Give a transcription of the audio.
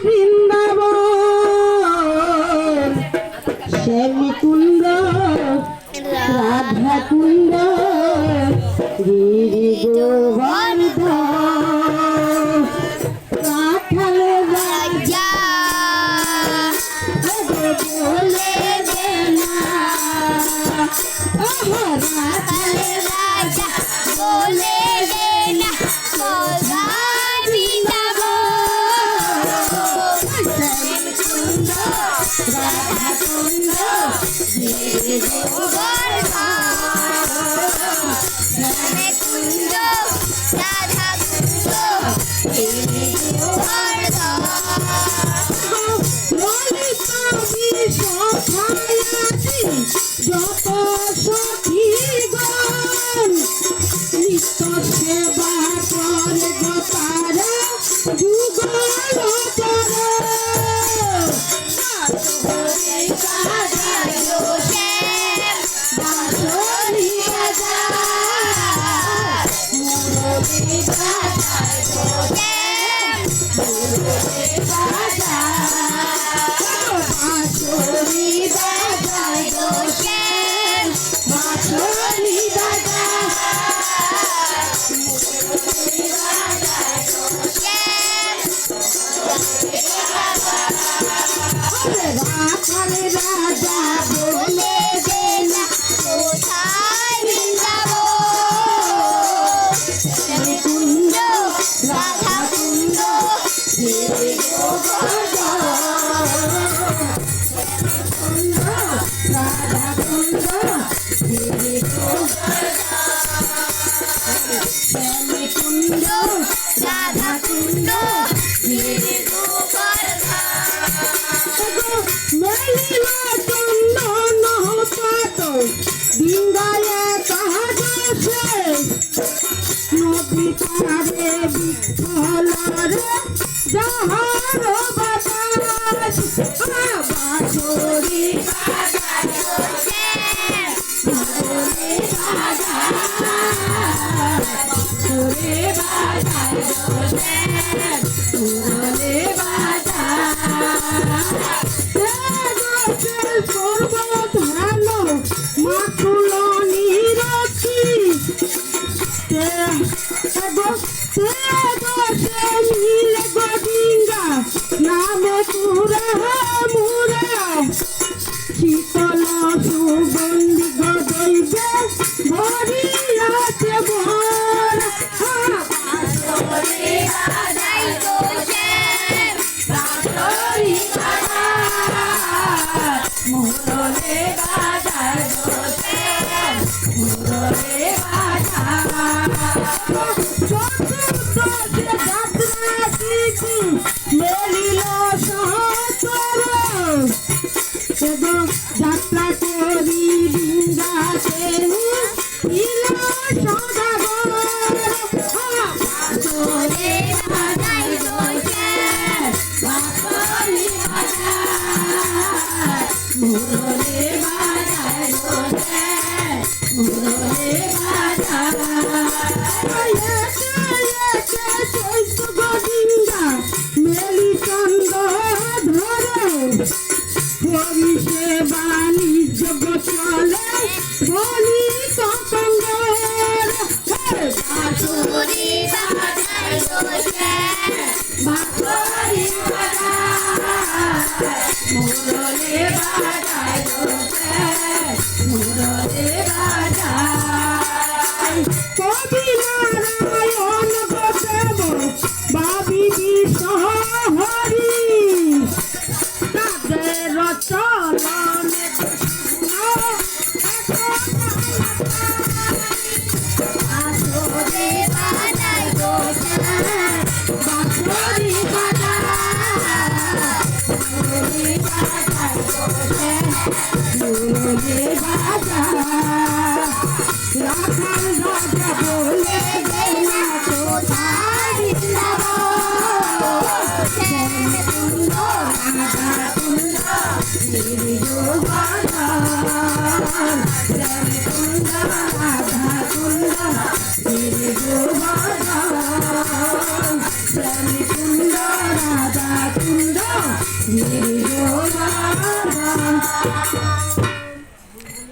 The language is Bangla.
বৃন্দাবন শ্যামকুণ্ড রাধাকুণ্ড গিরি গোবর্ধন কাঁঠাল রাজা বলে দেনা কাঁঠাল রাজা বলে দেনা রাধাকুণ্ড গিরি গোবর্ধন যত সখীগণ নিত্য সেবা করে গোতারা যুগল রাজা বলে দেনা কোথায় বৃন্দাবন কুণ্ড রাধা কুণ্ড গিরি গোবর্ধন রাধা কুণ্ড গিরি গোবর্ধন কুণ্ড রাধা কুণ্ড গিরি ডিঙ্গালে কাহাজে নদী পারে বিফলরে যাহার বাতাস বাঁশরি নামে পুরা মুরা শীতল সুগন্ধি গদইবে ভরিয়াছে ভর মোহরে বাজার মোহরে যাত্রা করি বৃন্দাতে মেলি চন্দ ধরে হরি সে বাণিজ্য চলে বলি কতঙ্গর বাঁশরি বাজায় বাঁশরি মোরলে বাজায় মোরলে বাজায় কবি নারায়ণ বসব বাবি বিশ্বহরি তাদের চলনে আসরে বাজায় বাঁশরি বাজায় মোরলে বাজায় রাখাল রাজা বলে দেনা কোথায় বৃন্দাবন রাধা কুণ্ড গিরি গোবর্ধন কুণ্ড রাধা কুণ্ড গিরি গোবর্ধন কুণ্ড রাধা কুণ্ড গিরিজোড়া